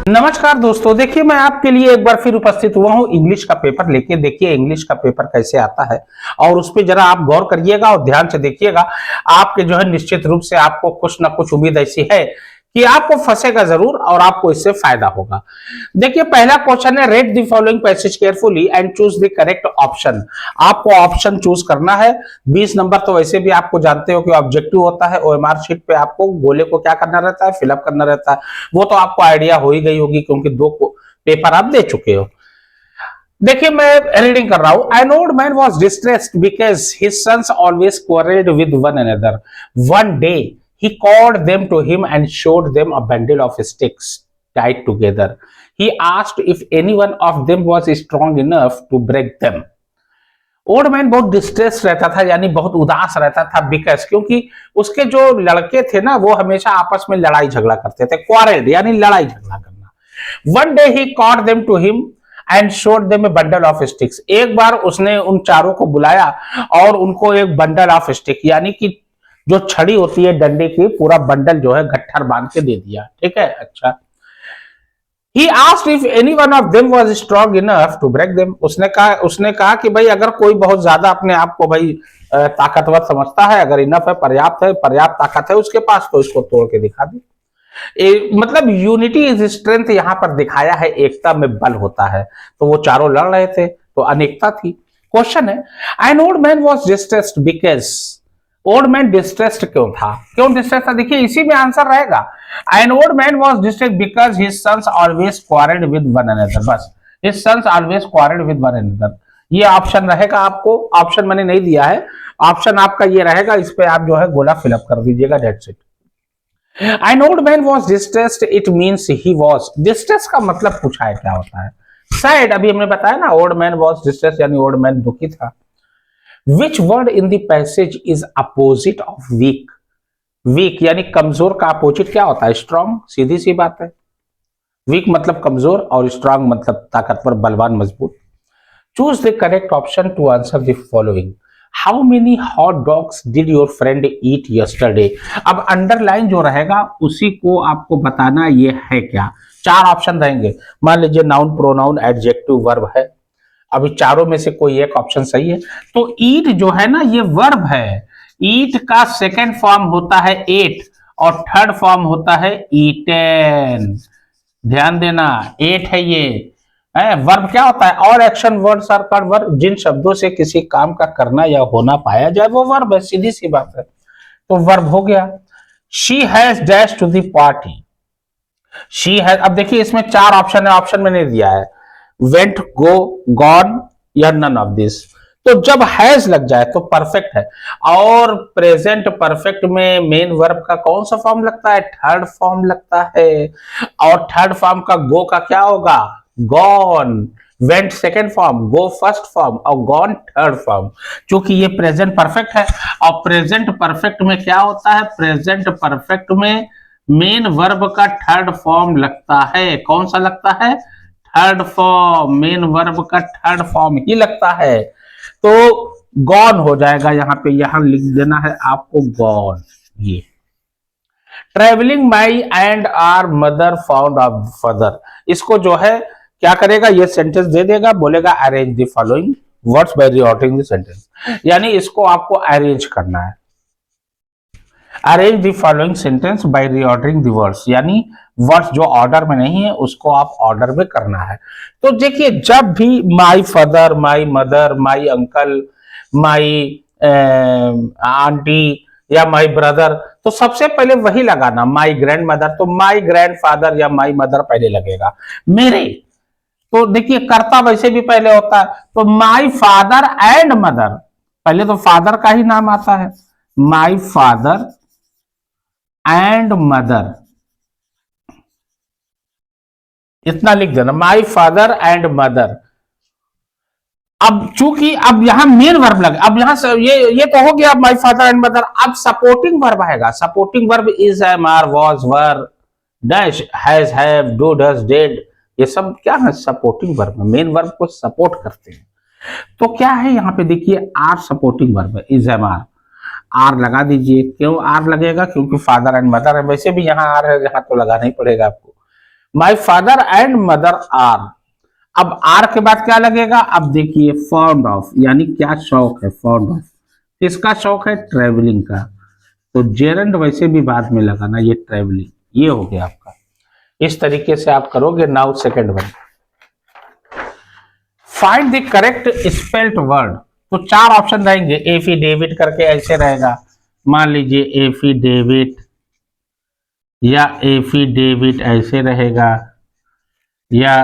नमस्कार दोस्तों, देखिए मैं आपके लिए एक बार फिर उपस्थित हुआ हूं इंग्लिश का पेपर लेके। देखिए इंग्लिश का पेपर कैसे आता है और उस पे जरा आप गौर करिएगा और ध्यान से देखिएगा। आपके जो है निश्चित रूप से आपको कुछ ना कुछ उम्मीद ऐसी है कि आपको फंसेगा जरूर और आपको इससे फायदा होगा। देखिए पहला क्वेश्चन है, read the following passage carefully and choose the correct option. आपको ऑप्शन चूज करना है। 20 नंबर तो वैसे भी आपको जानते हो कि ऑब्जेक्टिव होता है। ओएमआर शीट पे आपको गोले को क्या करना रहता है, फिलअप करना रहता है। वो तो आपको आइडिया हो ही गई होगी क्योंकि दो पेपर आप दे चुके हो। देखिए मैं रीडिंग कर रहा हूं। An old man was distressed because his sons always quarrelled with one another. One day he called them to him and showed them a bundle of sticks tied together. He asked if any one of them was strong enough to break them. Old man बहुत distress रहता था, यानी बहुत उदास रहता था, because क्योंकि उसके जो लड़के थे ना वो हमेशा आपस में लड़ाई झगड़ा करते थे। क्वारल्ड यानी लड़ाई झगड़ा करना। One day he caught them to him and showed them a bundle of sticks. एक बार उसने उन चारों को बुलाया और उनको एक बंडल ऑफ स्टिक यानी कि जो छड़ी होती है डंडे की, पूरा बंडल जो है गट्ठर बांध के दे दिया। ठीक है, अच्छा। He asked if any one of them was strong enough to break them. उसने कहा कि भाई अगर कोई बहुत ज्यादा अपने आप को भाई ताकतवर समझता है, अगर इनफ है, पर्याप्त ताकत है उसके पास, तो इसको तोड़ के दिखा दे। मतलब यूनिटी इज स्ट्रेंथ यहां पर दिखाया है, एकता में बल होता है। तो वो चारों लड़ रहे थे तो अनेकता थी। क्वेश्चन है, N old man was distressed because. Old man distressed क्यों था, क्यों डिस्ट्रेस्ड था? देखिए इसी में आंसर रहेगा। An old man was distressed because his sons always quarrelled with one another. बस, his sons always quarrelled with one another, ये ऑप्शन रहेगा। आपको ऑप्शन मैंने नहीं दिया है, ऑप्शन आपका ये रहेगा। इस पे आप जो है गोला फिलअप कर दीजिएगा, that's it. N old man was distressed, it means he was. Distress का मतलब पूछा है क्या होता है? सैड। अभी हमने बताया ना, ओल्ड मैन वाज डिस्ट्रेस्ड यानी ओल्ड मैन दुखी था। Which word in the passage is opposite of weak? Weak यानी कमजोर का अपोजिट क्या होता है? स्ट्रांग। सीधी सी बात है, वीक मतलब कमजोर और स्ट्रांग मतलब ताकतवर, बलवान, मजबूत। Choose the correct option to answer the following. How many hot dogs did your friend eat yesterday? अब अंडरलाइन जो रहेगा उसी को आपको बताना ये है क्या। चार ऑप्शन रहेंगे। मान लीजिए नाउन, प्रोनाउन, एडजेक्टिव, वर्ब है। अभी चारों में से कोई एक ऑप्शन सही है। तो ईट जो है ना ये वर्ब है। ईट का सेकंड फॉर्म होता है एट और थर्ड फॉर्म होता है ईटेन। ध्यान देना, एट है ये। वर्ब क्या होता है? और action words are called verb. जिन शब्दों से किसी काम का करना या होना पाया जाए वो वर्ब है, सीधी सी बात है। तो वर्ब हो गया। She has dash to the party. She has, अब देखिए इसमें चार ऑप्शन है, ऑप्शन मैंने दिया है वेंट, गो, गॉन या नन ऑफ दिस। तो जब हैज लग जाए तो परफेक्ट है। और प्रेजेंट परफेक्ट में मेन वर्ब का कौन सा फॉर्म लगता है? थर्ड फॉर्म लगता है। और थर्ड फॉर्म का गो का क्या होगा? गॉन। वेंट सेकेंड फॉर्म, गो फर्स्ट फॉर्म और गॉन थर्ड फॉर्म। क्योंकि ये प्रेजेंट परफेक्ट है और प्रेजेंट परफेक्ट में क्या होता है? प्रेजेंट परफेक्ट में मेन वर्ब का थर्ड फॉर्म लगता है। कौन सा लगता है? Third form. मेन वर्ब का थर्ड फॉर्म ही लगता है। तो गॉन हो जाएगा यहाँ पे, यहां लिख देना है आपको गॉन। ये travelling my and are mother found of father, इसको जो है क्या करेगा? ये सेंटेंस दे देगा, बोलेगा arrange the following words by reordering the sentence. यानी इसको आपको अरेंज करना है। Arrange the following sentence by reordering the words, यानी वर्ड्स जो ऑर्डर में नहीं है उसको आप ऑर्डर में करना है। तो देखिए जब भी my father, my mother, my uncle, my aunty या माई ब्रदर, तो सबसे पहले वही लगाना। माई ग्रैंड मदर, तो माई ग्रैंड फादर या माई मदर पहले लगेगा। मेरे, तो देखिए कर्ता वैसे भी पहले होता है, तो माई फादर एंड मदर, पहले तो फादर का ही नाम आता है। माई फादर एंड मदर, इतना लिख देना, माई फादर एंड मदर। अब चूंकि अब यहां मेन वर्ब लगे, अब यहां से ये तो हो गया माई फादर एंड मदर। अब सपोर्टिंग वर्ब आएगा। Supporting verb is, am, are, was, were, dash, has, have, do, does, did, ये सब क्या है? सपोर्टिंग वर्ब है, मेन वर्ब को सपोर्ट करते हैं। तो क्या है यहाँ पे देखिए, आर सपोर्टिंग वर्ब है, इज, एम, आर लगा दीजिए। क्यों आर लगेगा? क्योंकि फादर एंड मदर है। वैसे भी यहाँ आर है, यहाँ तो लगाना ही पड़ेगा आपको। My father and mother are. अब आर के बाद क्या लगेगा, अब देखिए फॉन्ड ऑफ, यानी क्या शौक है, फॉन्ड ऑफ किसका शौक है, ट्रेवलिंग का। तो जेरंड वैसे भी बाद में लगाना, ये ट्रेवलिंग, ये हो गया आपका। इस तरीके से आप करोगे। Now second one, find the correct spelled word. तो चार ऑप्शन रहेंगे, एफिडेविट करके ऐसे रहेगा, मान लीजिए एफिडेविट, या एफिडेविट ऐसे रहेगा, या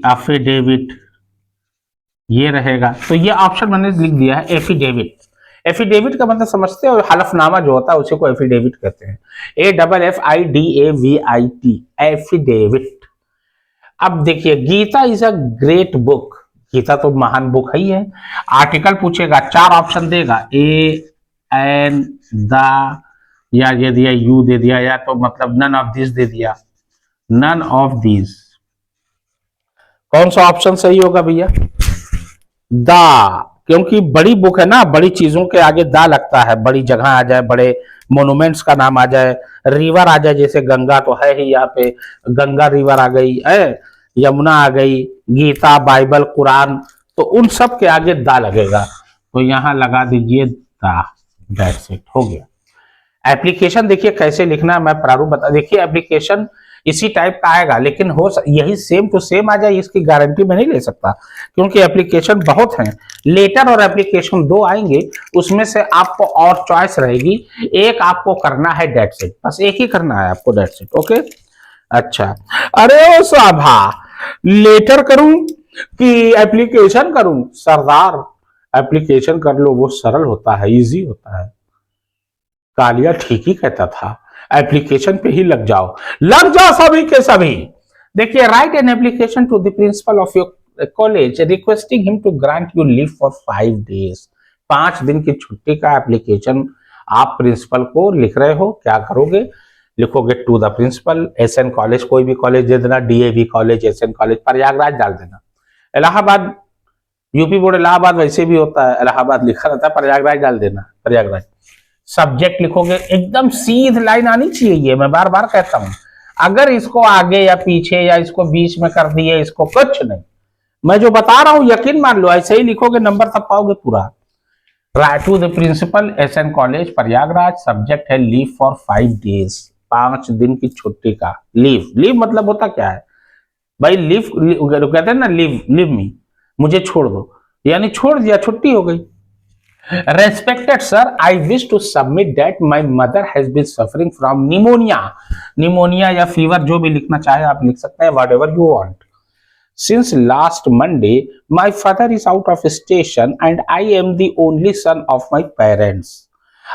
अफिडेविट ये रहेगा। तो ये ऑप्शन मैंने लिख दिया है एफिडेविट। एफिडेविट का मतलब समझते हो, हलफनामा जो होता है उसी को एफिडेविट कहते हैं, AFFIDAVIT, एफिडेविट। अब देखिए, Gita is a great book, Gita तो महान बुक है ही है। आर्टिकल पूछेगा, चार ऑप्शन देगा, ए एन द, या ये दिया यू दे दिया, या तो मतलब नन ऑफ दिस दे दिया, नन ऑफ दिस। कौन सा ऑप्शन सही होगा भैया, दा, क्योंकि बड़ी बुक है ना, बड़ी चीजों के आगे दा लगता है, बड़ी जगह आ जाए, बड़े मोन्यूमेंट्स का नाम आ जाए, रिवर आ जाए, जैसे गंगा तो है ही यहाँ पे, गंगा रिवर आ गई है, यमुना आ गई, गीता, बाइबल, कुरान, तो उन सब के आगे दा लगेगा। तो यहां लगा दीजिए दा, दैट्स इट, हो गया। एप्लीकेशन देखिए कैसे लिखना है, मैं प्रारूप बता, देखिए एप्लीकेशन इसी टाइप का आएगा, लेकिन हो यही सेम टू सेम आ जाए इसकी गारंटी मैं नहीं ले सकता, क्योंकि एप्लीकेशन बहुत हैं। लेटर और एप्लीकेशन दो आएंगे, उसमें से आपको और चॉइस रहेगी, एक आपको करना है, डेट्स इट, बस एक ही करना है आपको, डेट्स इट, ओके। अच्छा, अरे ओ साभा, लेटर करूं कि एप्लीकेशन करूं, सरदार एप्लीकेशन कर लो, वो सरल होता है, इजी होता है। कालिया ठीक ही कहता था, एप्लीकेशन पे ही लग जाओ सभी के सभी। देखिए, write an application to the principal of your college requesting him to grant you leave for 5 days. 5 दिन की छुट्टी का एप्लीकेशन आप प्रिंसिपल को लिख रहे हो, क्या करोगे, लिखोगे to the principal, SN college, कोई भी कॉलेज दे देना, DAV college, SN college, Prayagraj डाल देना। इलाहाबाद, यूपी बोर्ड इलाहाबाद वैसे भी होता है, इलाहाबाद लिखा रहता है, प्रयागराज डाल देना, प्रयागराज। सब्जेक्ट लिखोगे, एकदम सीध लाइन आनी चाहिए, ये मैं बार बार कहता हूं, अगर इसको आगे या पीछे या इसको बीच में कर दिए, इसको कुछ नहीं, मैं जो बता रहा हूं यकीन मान लो, ऐसे ही लिखोगे, नंबर तब पाओगे पूरा। Write to the principal, SN college, Prayagraj, subject है लीव फॉर 5 डेज, 5 दिन की छुट्टी का लीव। लीव मतलब होता क्या है भाई, लीव कहते हैं ना, लीव मी, मुझे छोड़ दो, यानी छोड़ दिया, छुट्टी हो गई। Respected sir, I wish to submit that my mother has been suffering from pneumonia, pneumonia या fever, जो भी लिखना चाहे आप लिख सकते हैं, whatever you want. Since last Monday, my father is out of station and I am the only son of my parents.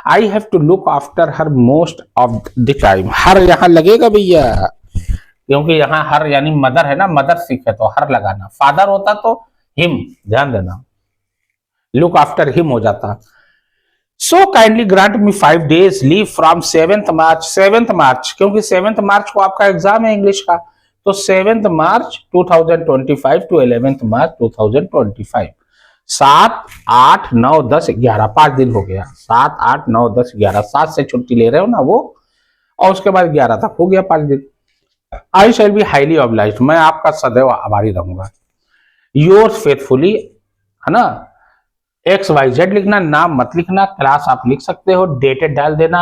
I have to look after her most of the time. हर यहाँ लगेगा भैया, क्योंकि यहाँ हर यानी mother है ना, mother सीखे तो हर लगाना, फादर होता तो हिम, ध्यान देना, लुक आफ्टर हिम हो जाता। So kindly grant me 5 days leave from 7th March, 7th मार्च, क्योंकि 7th मार्च को आपका एग्जाम है इंग्लिश का, तो 7th मार्च 2025 टू 11th मार्च 2025, 7, 8, 9, 10, 11, 5 दिन हो गया, 7, 8, 9, 10, 11, 7 से छुट्टी ले रहे हो ना वो, और उसके बाद 11 तक हो गया 5 दिन। आई शैल बी हाईली ऑब्लाइज्ड, मैं आपका सदैव आभारी रहूंगा। योर्स फेथफुली, है ना, XYZ लिखना, नाम मत लिखना, क्लास आप लिख सकते हो, डेटेड डाल देना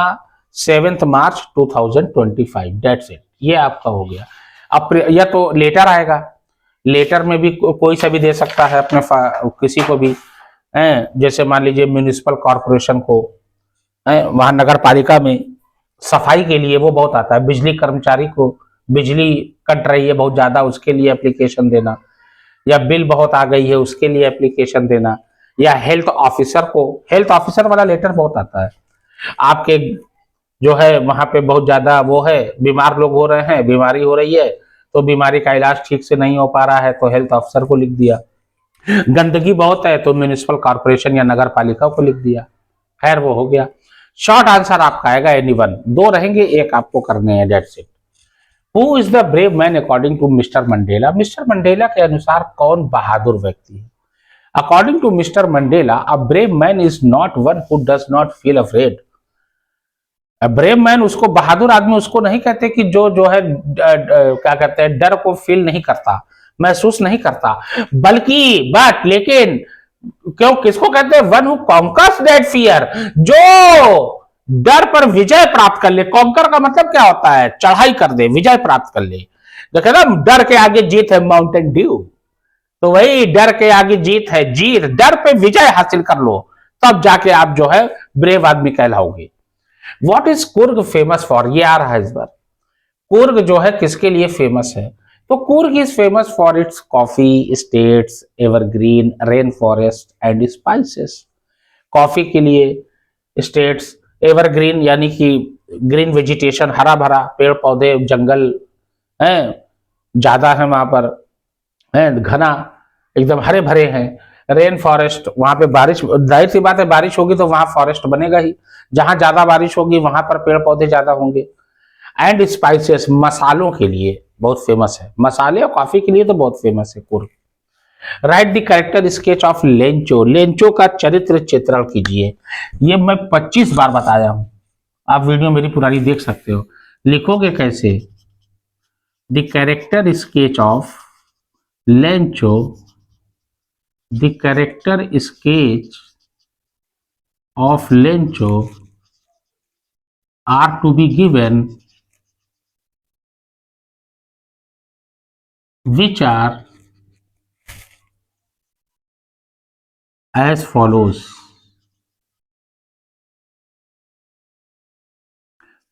7th मार्च 2025, डेट्स इट, ये आपका हो गया। अब या तो लेटर आएगा, लेटर में भी कोई सा भी दे सकता है अपने किसी को भी, जैसे मान लीजिए म्यूनिसिपल कॉर्पोरेशन को, वहां नगर पालिका में सफाई के लिए वो बहुत आता है, बिजली कर्मचारी को बिजली कट रही है बहुत ज्यादा, उसके लिए एप्लीकेशन देना, या बिल बहुत आ गई है उसके लिए एप्लीकेशन देना, या हेल्थ ऑफिसर को, हेल्थ ऑफिसर वाला लेटर बहुत आता है, आपके जो है वहां पे बहुत ज्यादा वो है, बीमार लोग हो रहे हैं, बीमारी हो रही है, तो बीमारी का इलाज ठीक से नहीं हो पा रहा है, तो हेल्थ ऑफिसर को लिख दिया। गंदगी बहुत है तो म्यूनिसिपल कॉर्पोरेशन या नगर पालिका को लिख दिया। खैर वो हो गया। शॉर्ट आंसर आपका आएगा एनीवन, 2 रहेंगे, एक आपको करने हैं, that's it. Who is the brave man according to mister Mandela? Mister Mandela के अनुसार कौन बहादुर व्यक्ति है? According to Mr. Mandela, a brave man is not one who does not feel afraid. Brave man उसको, बहादुर आदमी उसको नहीं कहते कि जो जो है क्या कहते हैं, डर को फील नहीं करता, महसूस नहीं करता, बल्कि बट लेकिन क्यों किसको कहते हैं, one who conquers that fear, जो डर पर विजय प्राप्त कर ले। कॉन्कर का मतलब क्या होता है, चढ़ाई कर दे, विजय प्राप्त कर ले। देखे ना, डर के आगे जीत है माउंटेन ड्यू, तो वही डर के आगे जीत है, जीत, डर पे विजय हासिल कर लो, तब जाके आप जो है ब्रेव आदमी कहलाओगे। What is Coorg famous for, ये आ रहा है इस बार। कुर्ग जो है किसके लिए फेमस है, तो Coorg is famous for its coffee states, evergreen rain forest and spices. Coffee के लिए स्टेट्स, एवरग्रीन यानी कि ग्रीन वेजिटेशन, हरा भरा पेड़ पौधे जंगल है ज्यादा है वहां पर, है घना, एकदम हरे भरे हैं। रेन फॉरेस्ट, वहां पे बारिश, जाहिर सी बात है बारिश होगी तो वहां फॉरेस्ट बनेगा ही, जहां ज्यादा बारिश होगी वहां पर पेड़ पौधे ज्यादा होंगे। एंड स्पाइसेस, मसालों के लिए बहुत फेमस है, मसाले और कॉफी के लिए तो बहुत फेमस है Coorg. Right the character sketch of Lencho, Lencho का चरित्र चित्रण कीजिए। ये मैं 25 बार बताया हूं, आप वीडियो मेरी पुरानी देख सकते हो। लिखोगे कैसे, the character sketch of Lencho, the character sketch of Lencho are to be given which are as follows।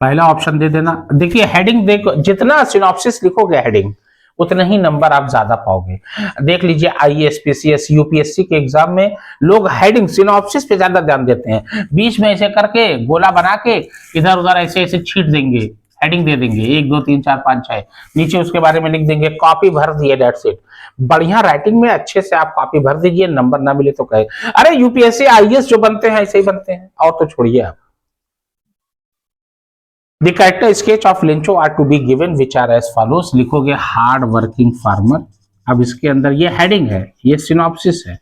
पहला ऑप्शन दे देना। देखिए हेडिंग, देखो जितना सिनॉप्सिस लिखोगे हेडिंग, उतने ही नंबर आप ज्यादा पाओगे। देख लीजिए आईएएस, पीसीएस, यूपीएससी के एग्जाम में लोग हेडिंग सिनॉप्सिस पे ज्यादा ध्यान देते हैं, बीच में ऐसे करके गोला बना के इधर उधर ऐसे ऐसे छीट देंगे, हेडिंग दे देंगे 1 2 3 4 5 6, नीचे उसके बारे में लिख देंगे, कॉपी भर दिए, डेट्स इट। बढ़िया राइटिंग में अच्छे से आप कॉपी भर दीजिए, नंबर ना मिले तो कहे अरे यूपीएससी आईएएस जो बनते हैं ऐसे ही बनते हैं, और तो छोड़िए आप। The character sketch of Lencho are to be given which are as follows। लिखोगे हार्ड वर्किंग फार्मर। अब इसके अंदर ये हेडिंग है, ये सिनॉप्सिस है,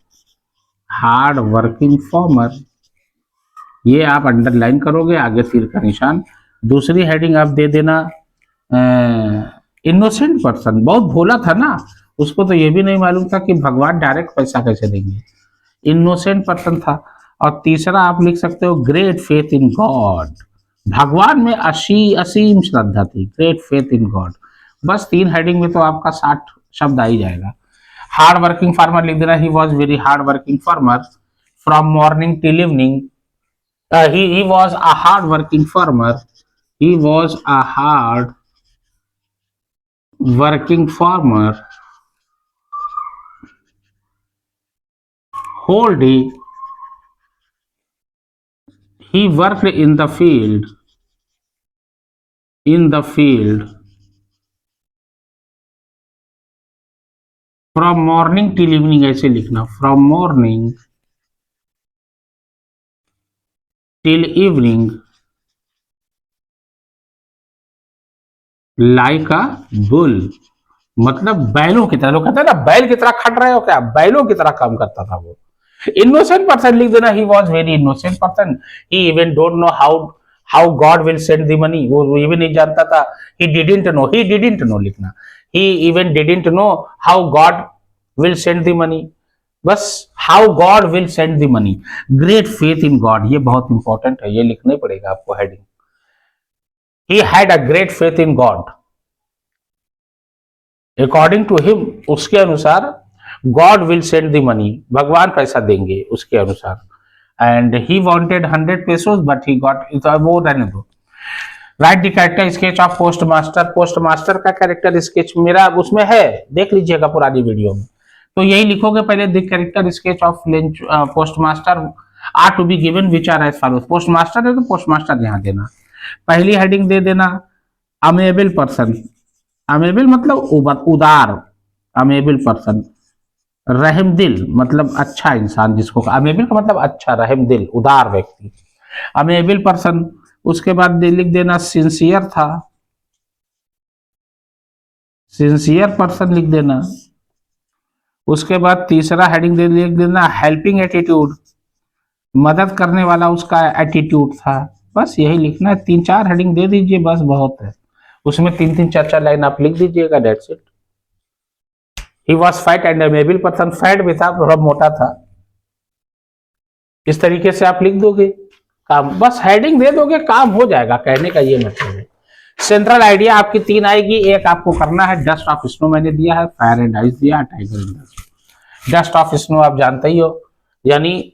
हार्ड वर्किंग फार्मर, ये आप अंडरलाइन करोगे, आगे तीर का निशान। दूसरी हेडिंग आप दे देना इनोसेंट पर्सन, बहुत भोला था ना, उसको तो ये भी नहीं मालूम था कि भगवान डायरेक्ट पैसा कैसे देंगे, इनोसेंट पर्सन था। और तीसरा आप लिख सकते हो ग्रेट फेथ इन गॉड, भगवान में असीम श्रद्धा थी, ग्रेट फेथ इन गॉड। बस 3 हेडिंग में तो आपका 60 शब्द आ ही जाएगा। हार्ड वर्किंग फार्मर लिख देना, he was very hard working farmer from morning till evening, he was a hard working farmer, he was a hard working farmer, whole day he worked in the field, in the field from morning till evening, ऐसे लिखना, from morning till evening like a bull, मतलब बैलों की तरह, लोग कहते हैं ना बैल की तरह खट रहे हो क्या, बैलों की तरह काम करता था वो। इनोसेंट पर्सन लिख देना, he was very innocent person, he even don't know how God will send the money, वो ये भी नहीं जानता था, he didn't know, he didn't know लिखना, he even didn't know how God will send the money, बस how God will send the money. Great faith in God, ये बहुत इंपॉर्टेंट है, ये लिखना ही पड़ेगा आपको heading, he had a great faith in God, according to him, उसके अनुसार God will send the money, भगवान पैसा देंगे उसके अनुसार। And he wanted 100 pesos but he got, वो रहने दो। Right the character sketch of post master, post master का कैरेक्टर स्केच मेरा उसमें है, देख लीजिएगा पुरानी वीडियो में। तो यही लिखोगे पहले, the character sketch of post master are to be given which are as follows. Post master है तो पोस्ट मास्टर यहां देना। पहली हेडिंग दे देना अमेबल पर्सन, अमेबल मतलब उदार, अमेबल पर्सन। रहमदिल मतलब अच्छा इंसान, जिसको अमेबल का मतलब अच्छा, रहमदिल उदार व्यक्ति, अमेबल पर्सन। उसके बाद लिख देना सिंसियर था, सिंसियर पर्सन लिख देना। उसके बाद तीसरा हेडिंग लिख देना हेल्पिंग एटीट्यूड, मदद करने वाला उसका एटीट्यूड था। बस यही लिखना है, 3-4 हेडिंग दे दीजिए, बस बहुत है। उसमें 3-3 4-4 लाइन आप लिख दीजिएगा, that's it. He was fat and amiable person, fat भी था, थोड़ा मोटा था, इस तरीके से आप लिख दोगे, काम, बस हेडिंग दे दोगे, काम हो जाएगा, कहने का ये मतलब है। सेंट्रल आइडिया आपकी 3 आएगी। एक आपको करना है डस्ट ऑफ स्नो, मैंने दिया है, फायर एंड आइस दिया है, tiger in the dust of snow आप जानते ही हो, यानी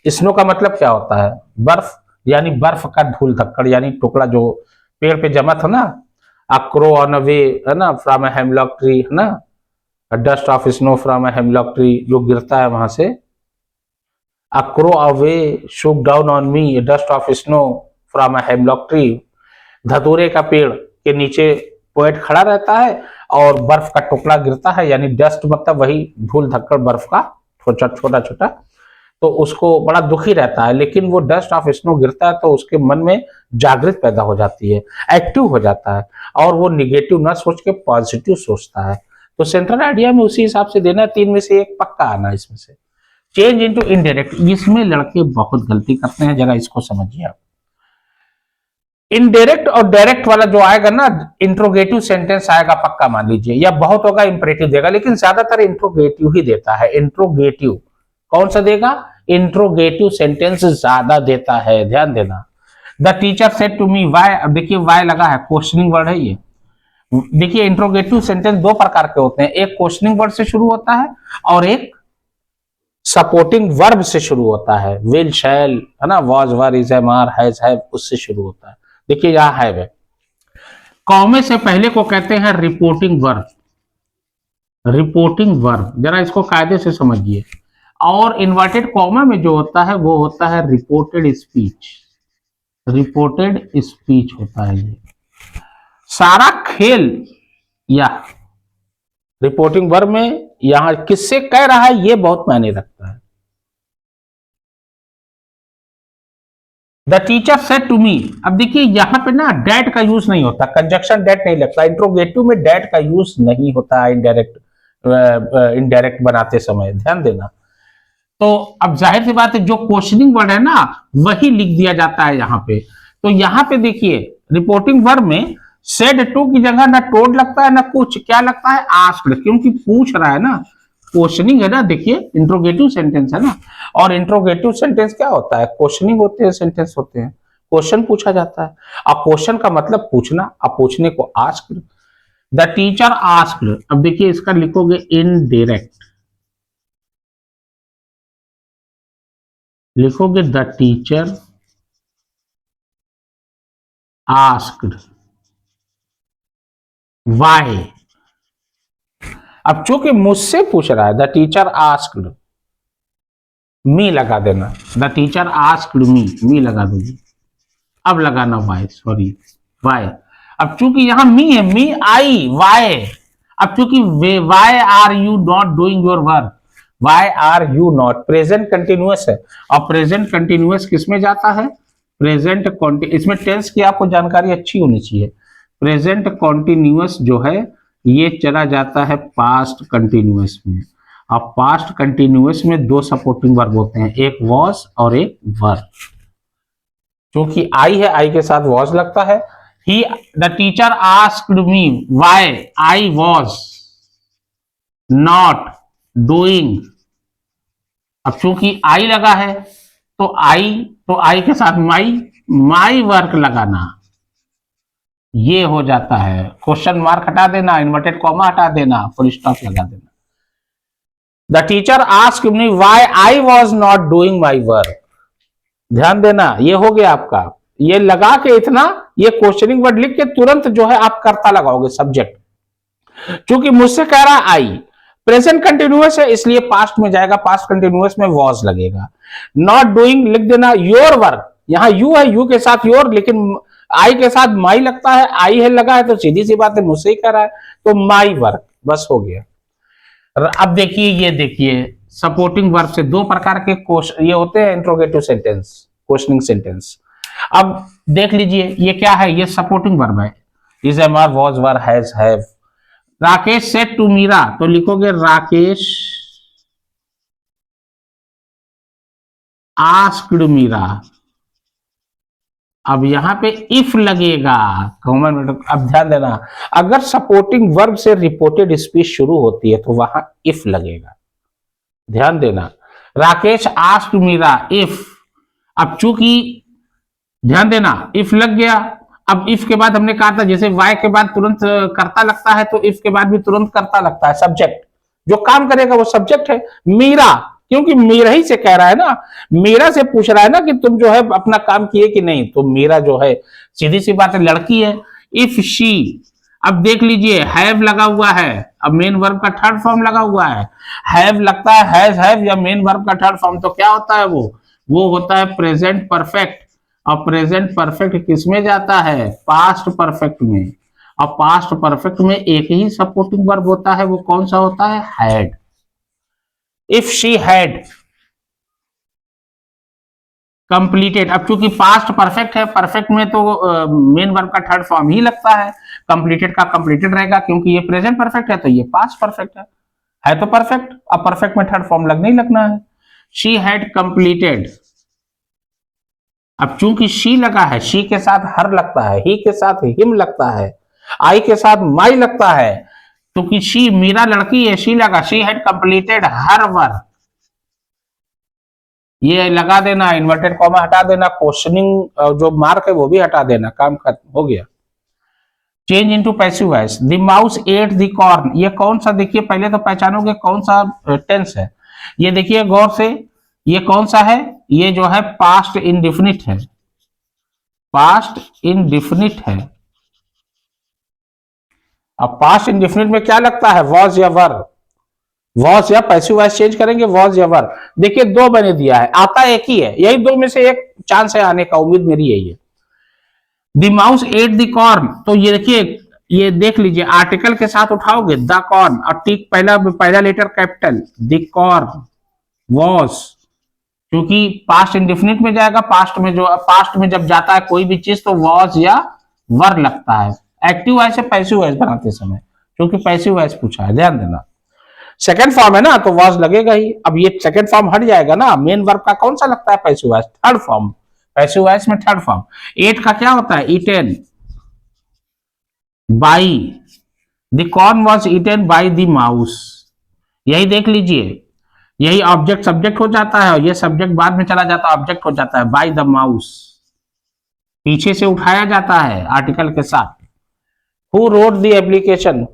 स्नो का मतलब क्या होता है, बर्फ, यानी बर्फ का धूल धक्कड़, यानी टुकड़ा जो पेड़ पे जमा था ना, अक्रो ऑन अ वे, है ना, फ्रॉम अ हेमलॉक ट्री, है ना, dust of snow from a hemlock tree, जो गिरता है वहां से, a crow away shook down on me, dust of snow from a hemlock tree, धतूरे का पेड़ के नीचे पोएट खड़ा रहता है और बर्फ का टुकड़ा गिरता है, यानी डस्ट मतलब वही धूल धक्कड़ बर्फ का छोटा छोटा छोटा, तो उसको बड़ा दुखी रहता है, लेकिन वो डस्ट ऑफ स्नो गिरता है तो उसके मन में जागृत पैदा हो जाती है, एक्टिव हो जाता है, और वो निगेटिव ना सोच के पॉजिटिव सोचता है। तो सेंट्रल आइडिया में उसी हिसाब से देना है, 3 में से एक पक्का आना इसमें से। चेंज इनटू इनडायरेक्ट, इसमें लड़के बहुत गलती करते हैं, जरा इसको समझिए आप। इनडायरेक्ट और डायरेक्ट वाला जो आएगा ना, इंट्रोगेटिव सेंटेंस आएगा पक्का, मान लीजिए, या बहुत होगा इंपरेटिव देगा, लेकिन ज्यादातर इंट्रोगेटिव ही देता है। इंट्रोगेटिव कौन सा देगा, इंट्रोगेटिव सेंटेंस ज्यादा देता है, ध्यान देना। The teacher said to me why, अब देखिए वाई लगा है, क्वेश्चनिंग वर्ड है ये। देखिए इंट्रोगेटिव सेंटेंस 2 प्रकार के होते हैं, एक क्वेश्चनिंग वर्ड से शुरू होता है और एक सपोर्टिंग वर्ब से शुरू होता है, विल, शैल, है ना, was, were, is, am, are, has, have, उससे शुरू होता है। देखिए यहां है, कॉमे से पहले को कहते हैं रिपोर्टिंग वर्ब, रिपोर्टिंग वर्ब, जरा इसको कायदे से समझिए। और इन्वर्टेड कॉमा में जो होता है वो होता है रिपोर्टेड स्पीच, रिपोर्टेड स्पीच होता है ये सारा खेल। या रिपोर्टिंग वर्ब में यहां किससे कह रहा है ये बहुत मायने रखता है। The teacher said to me, अब देखिए यहां पे ना डैट का यूज नहीं होता, कंजक्शन डैट नहीं लगता, इंट्रोगेटिव में डैट का यूज नहीं होता, इनडायरेक्ट, इनडायरेक्ट बनाते समय, ध्यान देना। तो अब जाहिर सी बात है जो क्वेश्चनिंग वर्ड है ना वही लिख दिया जाता है यहाँ पे। तो यहाँ पे देखिए रिपोर्टिंग वर्ब में सेड टू की जगह ना टोड लगता है ना कुछ, क्या लगता है, आस्क्ड, क्योंकि पूछ रहा है ना, क्वेश्चनिंग है ना, देखिए इंट्रोगेटिव सेंटेंस है ना, और इंट्रोगेटिव सेंटेंस क्या होता है, क्वेश्चनिंग होते हैं, सेंटेंस होते हैं, क्वेश्चन पूछा जाता है। अब क्वेश्चन का मतलब पूछना, अब पूछने को आस्क्ड, द टीचर आस्क्ड, अब देखिए इसका लिखोगे इनडायरेक्ट, लिखोगे द टीचर आस्क्ड वाई, अब चूंकि मुझसे पूछ रहा है, द टीचर आस्क्ड मी लगा देना, द टीचर आस्क्ड मी लगा दोगे, अब लगाना वाई, सॉरी वाई, अब चूंकि यहां मी है, मी आई वाई, अब चूंकि why are you not doing your work, why are you not, present continuous है, और प्रेजेंट कंटिन्यूअस किस में जाता है, प्रेजेंट कॉन्टिन्यूअस, इसमें टेंस की आपको जानकारी अच्छी होनी चाहिए। प्रेजेंट कॉन्टिन्यूअस जो है ये चला जाता है पास्ट कंटिन्यूअस में, अब पास्ट कंटिन्यूअस में 2 सपोर्टिंग वर्ब होते हैं, एक वॉज और एक वर, क्योंकि आई है, आई के साथ वॉज लगता है। He, the teacher asked me why I was not doing, अब चूंकि आई लगा है तो आई के साथ माई वर्क लगाना, ये हो जाता है, क्वेश्चन मार्क हटा देना, इन्वर्टेड कॉमा हटा देना, फुल स्टॉप लगा देना। The teacher asked me why I was not doing my work, ध्यान देना, ये हो गया आपका, ये लगा के इतना, ये क्वेश्चनिंग वर्ड लिख के तुरंत जो है आप कर्ता लगाओगे, सब्जेक्ट, क्योंकि मुझसे कह रहा आई, प्रेजेंट कंटिन्यूअस है इसलिए पास्ट में जाएगा, पास्ट कंटिन्यूअस में वॉज लगेगा। नॉट डूइंग लिख देना, योर वर्क, यहां यू है, यू के साथ योर, लेकिन आई के साथ माई लगता है, आई है लगा है तो सीधी सी बात है मुझसे ही कह रहा है, तो माई वर्क, बस हो गया। अब देखिए, ये देखिए सपोर्टिंग वर्ब से 2 प्रकार के ये होते हैं, इंट्रोगेटिव सेंटेंस, क्वेश्चनिंग सेंटेंस। अब देख लीजिए ये क्या है, ये सपोर्टिंग वर्ब है, is, am, are, was, were, has, have. Rakesh said to Meera, तो लिखोगे राकेश आस्क्ड मीरा अब यहां पे इफ लगेगा कॉमन। अब ध्यान देना, अगर सपोर्टिंग वर्ब से रिपोर्टेड स्पीच शुरू होती है तो वहां इफ लगेगा। ध्यान देना, राकेश आस्क्ड मीरा इफ। अब चूंकि ध्यान देना इफ लग गया, अब इफ के बाद हमने कहा था जैसे वाई के बाद तुरंत करता लगता है, तो इफ के बाद भी तुरंत करता लगता है। सब्जेक्ट जो काम करेगा वो सब्जेक्ट है। मीरा, क्योंकि मीरा ही से कह रहा है ना, मीरा से पूछ रहा है ना कि तुम जो है अपना काम किए कि नहीं, तो मीरा जो है सीधी सी बात है लड़की है। इफ शी, अब देख लीजिए हैव लगा हुआ है, अब मेन वर्ब का थर्ड फॉर्म लगा हुआ है। हैव लगता है हैव या मेन वर्ब का थर्ड फॉर्म, तो क्या होता है वो होता है प्रेजेंट परफेक्ट। और प्रेजेंट परफेक्ट किसमें जाता है? पास्ट परफेक्ट में। और पास्ट परफेक्ट में एक ही सपोर्टिंग वर्ब होता है, वो कौन सा होता है? Had. If she had completed, अब चूंकि पास्ट परफेक्ट है, परफेक्ट में तो मेन वर्ब का थर्ड फॉर्म ही लगता है, कंप्लीटेड का कंप्लीटेड रहेगा, क्योंकि ये प्रेजेंट परफेक्ट है तो ये पास्ट परफेक्ट है तो परफेक्ट। अब परफेक्ट में थर्ड फॉर्म लगना ही लगना है। शी हैड कंप्लीटेड, अब चूंकि शी लगा है, शी के साथ हर लगता है, ही के साथ हिम लगता है, आई के साथ माई लगता है, क्योंकि शी मीरा लड़की है, शी लगा, she had completed her work. ये लगा देना, इन्वर्टेड कॉमा हटा देना, क्वेश्चनिंग जो मार्क है वो भी हटा देना, काम खत्म हो गया। Change into passive voice. The mouse at the corn, ये कौन सा, देखिए पहले तो पहचानोगे कौन सा टेंस है। ये देखिए गौर से, ये कौन सा है? ये जो है पास्ट इंडिफिनिट है, पास्ट इंडिफिनिट है। अब पास्ट इंडिफिनिट में क्या लगता है? वॉज या वर। वॉज या पैसिव वॉइस चेंज करेंगे, वॉज या वर। देखिए दो मैंने दिया है, आता एक ही है, यही दो में से एक चांस है आने का, उम्मीद मेरी यही है। The mouse at the corn, तो ये देखिए, ये देख लीजिए आर्टिकल के साथ उठाओगे द कॉर्न, और टिक पहला letter capital, the corn was, क्योंकि पास्ट इंडिफिनिट में जाएगा, पास्ट में जब जाता है कोई भी चीज तो वॉज या वर लगता है एक्टिव वॉइस से पैसिव वॉइस बनाते समय, क्योंकि पैसिव वॉइस पूछा है। ध्यान देना, सेकंड फॉर्म है ना तो वॉज लगेगा ही। अब ये सेकंड फॉर्म हट जाएगा ना, मेन वर्ब का कौन सा लगता है? Passive voice, third form, passive voice में थर्ड फॉर्म। एट का क्या होता है? Eaten by, the corn was eaten by the mouse. यही देख लीजिए, यही ऑब्जेक्ट सब्जेक्ट हो जाता है, और ये सब्जेक्ट बाद में चला जाता है, ऑब्जेक्ट हो जाता है बाय द माउस, पीछे से उठाया जाता है आर्टिकल के साथ। हु रोट द एप्लीकेशन,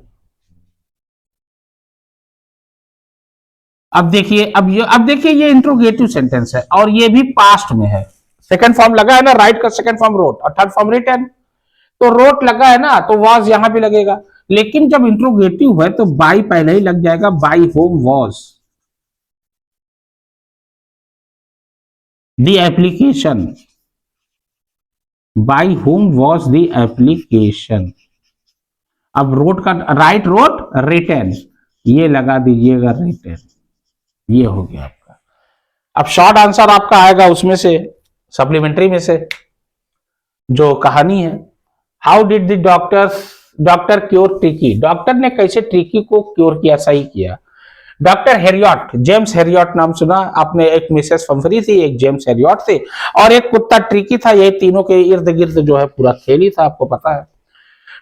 अब देखिए, अब देखिए ये इंट्रोगेटिव सेंटेंस है और ये भी पास्ट में है। सेकंड फॉर्म लगा है ना, राइट का सेकंड फॉर्म रोट और थर्ड फॉर्म रिटन, तो रोट लगा है ना तो वॉज यहां भी लगेगा। लेकिन जब इंट्रोगेटिव है तो बाई पहले ही लग जाएगा, by home was the application, by whom was the application। अब रोट का राइट रोट रिटन, ये लगा दीजिएगा रिटन, ये हो गया आपका। अब शॉर्ट आंसर आपका आएगा उसमें से, सप्लीमेंट्री में से जो कहानी है। How did the doctor cure tricky, doctor ने कैसे ट्रिकी को क्योर किया, सही किया। डॉक्टर हेरियट, जेम्स हेरियट नाम सुना आपने, एक मिसेस फम्फरी थी, एक जेम्स हेरियट थे, और एक कुत्ता ट्रिकी था। ये तीनों के इर्द गिर्द जो है पूरा खेल ही था, आपको पता है।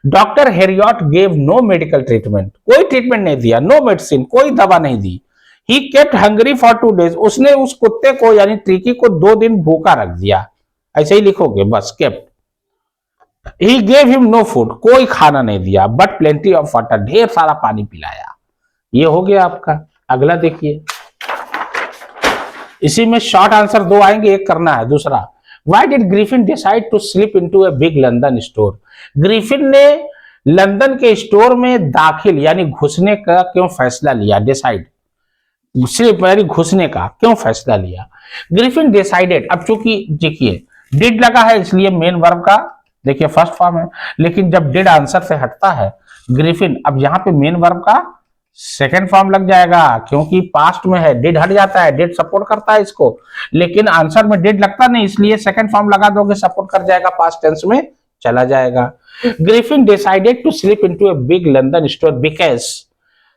Doctor Herriot gave no medical treatment, कोई ट्रीटमेंट नहीं दिया, नो मेडिसिन, कोई दवा नहीं दी। He kept hungry for 2 days, उसने उस कुत्ते को यानी ट्रिकी को 2 दिन भूखा रख दिया, ऐसे ही लिखोगे बस, kept. He gave him no food, कोई खाना नहीं दिया, बट प्लेंटी ऑफ वाटर, ढेर सारा पानी पिलाया। ये हो गया आपका। अगला देखिए, इसी में शॉर्ट आंसर 2 आएंगे, एक करना है। दूसरा, why did Griffin decide to slip into a big London store, Griffin ने लंदन के स्टोर में दाखिल यानी घुसने का क्यों फैसला लिया। डिसाइड, स्लिप यानी घुसने का क्यों फैसला लिया। ग्रिफिन डिसाइडेड, अब चूंकि देखिए डिड लगा है इसलिए मेन वर्ब का देखिए फर्स्ट फॉर्म है, लेकिन जब डिड आंसर से हटता है ग्रिफिन, अब यहां पे मेन वर्ब का सेकेंड फॉर्म लग जाएगा, क्योंकि पास्ट में है, डिड हट जाता है, डिड सपोर्ट करता है इसको, लेकिन आंसर में डिड लगता नहीं, इसलिए सेकेंड फॉर्म लगा दोगे, सपोर्ट कर जाएगा, पास्ट टेंस में चला जाएगा। Griffin decided to sleep into a big London store because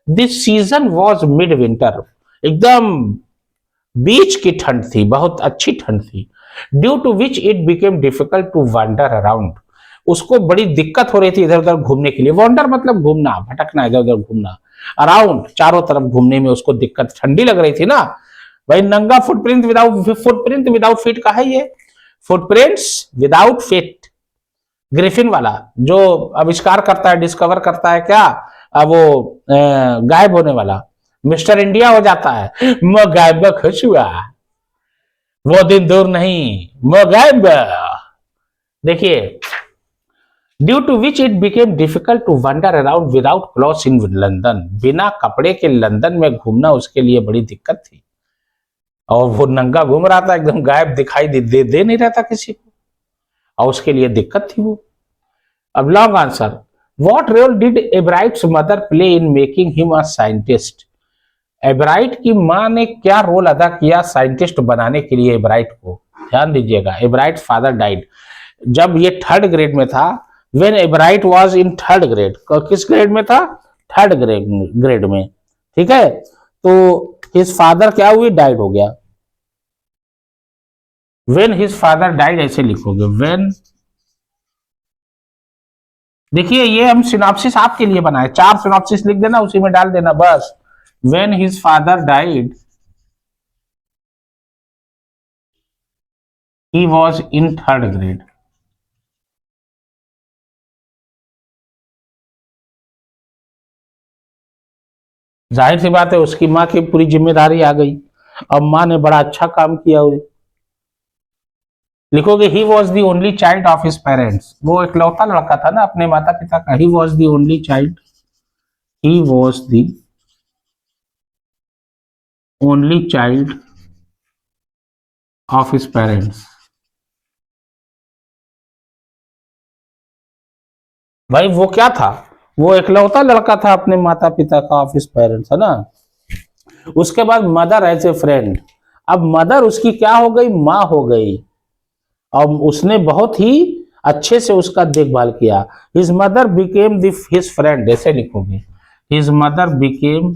this season was mid winter, एकदम बीच की ठंड थी, बहुत अच्छी ठंड थी। Due to which it became difficult to wander around. उसको बड़ी दिक्कत हो रही थी इधर उधर घूमने के लिए। वॉन्डर मतलब घूमना, भटकना, इधर उधर घूमना। अराउंड चारों तरफ घूमने में उसको दिक्कत, ठंडी लग रही थी ना भाई। नंगा फुटप्रिंट विदाउट फीट का है ये। फुटप्रिंट्स विदाउट फीट, ग्रिफिन वाला जो आविष्कार करता है, डिस्कवर करता है क्या, वो गायब होने वाला मिस्टर इंडिया हो जाता है। मैं गायब खुश हुआ, वो दिन दूर नहीं, मैं गायब। देखिए, due to which it became difficult to wander around without clothes in London. बिना कपड़े के लंदन में घूमना उसके लिए बड़ी दिक्कत थी। और वो नंगा घूम रहा था, एकदम गायब, दिखाई दे नहीं रहा था किसी को, और उसके लिए दिक्कत थी वो। अब long answer, what role did Ebright's mother play in making him a scientist. Ebright की मां ने क्या रोल अदा किया साइंटिस्ट बनाने के लिए एब्राइट को। ध्यान दीजिएगा, एब्राइट फादर डाइड जब ये 3rd ग्रेड में था। When एब्राइट was in 3rd grade, किस ग्रेड में था, 3rd ग्रेड में, ठीक है। तो हिज फादर क्या हुई, डाइड हो गया। व्हेन हिज फादर डाइड ऐसे लिखोगे, व्हेन, देखिए ये हम सिनॉप्सिस आपके लिए बनाए, 4 सिनॉप्सिस लिख देना, उसी में डाल देना बस। When his father died he was in 3rd grade. जाहिर सी बात है उसकी माँ की पूरी जिम्मेदारी आ गई। अब माँ ने बड़ा अच्छा काम किया हुई। लिखोगे he was the only child of his parents. वो इकलौता लड़का था ना अपने माता पिता का। He was the only child, he was the only child of his parents. भाई वो क्या था, वो इकलौता लड़का था अपने माता पिता का, ऑफ हिज पेरेंट्स, है ना। उसके बाद मदर एज ए फ्रेंड। अब मदर उसकी क्या हो गई, माँ हो गई, और उसने बहुत ही अच्छे से उसका देखभाल किया। His mother became his friend, ऐसे लिखोगे, his mother became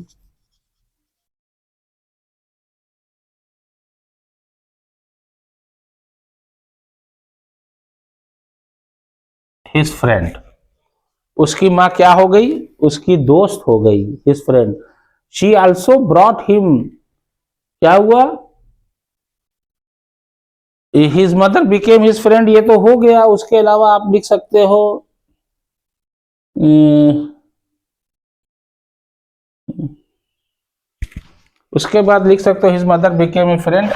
his friend. उसकी माँ क्या हो गई, उसकी दोस्त हो गई, his friend. She also brought him, क्या हुआ, his mother became his friend, ये तो हो गया। उसके अलावा आप लिख सकते हो, उसके बाद लिख सकते हो his mother became a friend,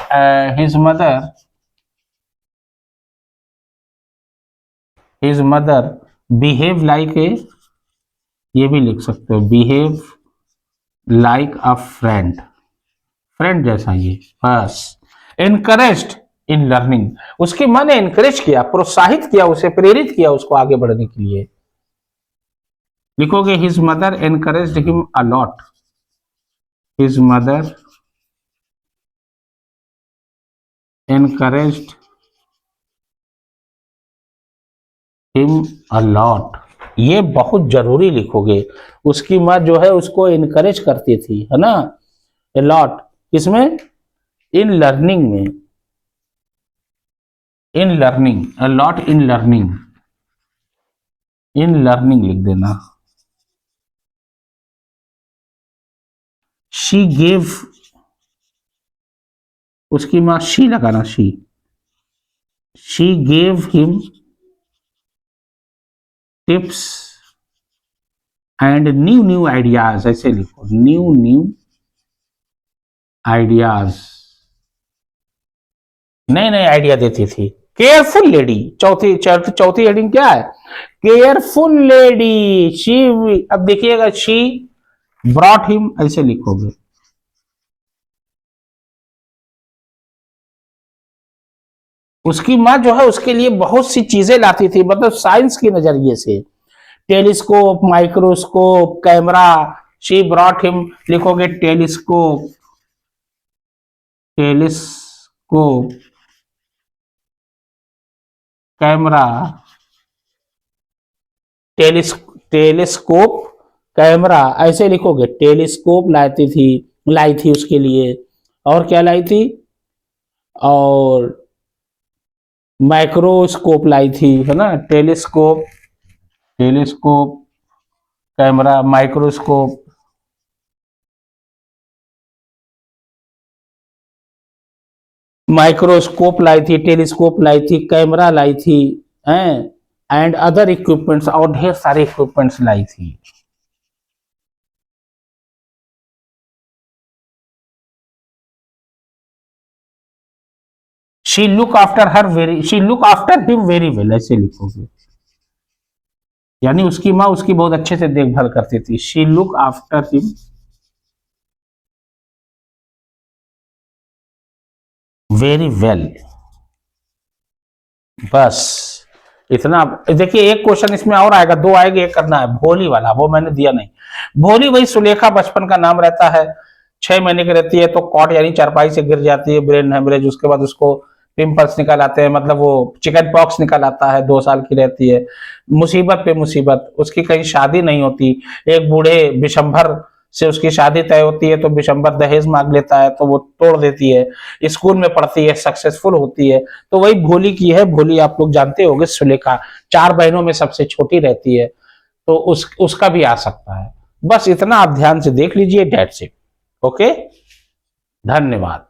his mother behave like a, ये भी लिख सकते हो, बिहेव लाइक अ फ्रेंड, फ्रेंड जैसा ये, बस। इनकरेज्ड इन लर्निंग, उसकी मां ने इनकरेज किया, प्रोत्साहित किया, उसे प्रेरित किया उसको आगे बढ़ने के लिए। लिखोगे his mother encouraged him a lot, his mother encouraged him a lot. ये बहुत जरूरी लिखोगे। उसकी माँ जो है उसको इनकरेज करती थी, है ना, ए लॉट, किसमें, इन लर्निंग में, in learning, a lot in learning, in learning लिख देना। शी गेव, उसकी माँ शी लगाना, she gave him tips and new ideas, ऐसे लिखो, न्यू आइडियाज, नए नए आइडिया देती थी। केयरफुल लेडी, चौथी हेडिंग क्या है, केयरफुल लेडी। शी, अब देखिएगा, शी ब्रॉट हिम, ऐसे लिखोगे। उसकी माँ जो है उसके लिए बहुत सी चीजें लाती थी, मतलब साइंस के नजरिए से, telescope, microscope, camera. She brought him, लिखोगे telescope, telescope, camera, telescope, camera, ऐसे लिखोगे। टेलीस्कोप लाई थी उसके लिए, और क्या लाई थी, और माइक्रोस्कोप लाई थी, है ना, telescope, telescope, camera, microscope, microscope लाई थी, टेलीस्कोप लाई थी, कैमरा लाई थी, हैं, एंड अदर इक्विपमेंट्स, और ढेर सारे इक्विपमेंट्स लाई थी। She look after her very, she look after him very well, ऐसे लिखोगे, यानी उसकी माँ उसकी बहुत अच्छे से देखभाल करती थी। She look after him very well. बस इतना। देखिए एक क्वेश्चन इसमें और आएगा, दो आएगा, एक करना है भोली वाला, वो मैंने दिया नहीं। भोली वही सुलेखा बचपन का नाम रहता है, 6 महीने की रहती है तो कॉट यानी चारपाई से गिर जाती है, ब्रेन हेमरेज, उसके बाद उसको पिंपल्स निकल आते हैं, मतलब वो चिकन पॉक्स निकल आता है, 2 साल की रहती है। मुसीबत पे मुसीबत, उसकी कहीं शादी नहीं होती, एक बूढ़े विशंभर से उसकी शादी तय होती है तो विशंभर दहेज मांग लेता है तो वो तोड़ देती है, स्कूल में पढ़ती है, सक्सेसफुल होती है। तो वही भोली की है। भोली आप लोग जानते होंगे, सुलेखा 4 बहनों में सबसे छोटी रहती है, तो उसका भी आ सकता है। बस इतना आप ध्यान से देख लीजिए, डेट्स इट। ओके, धन्यवाद।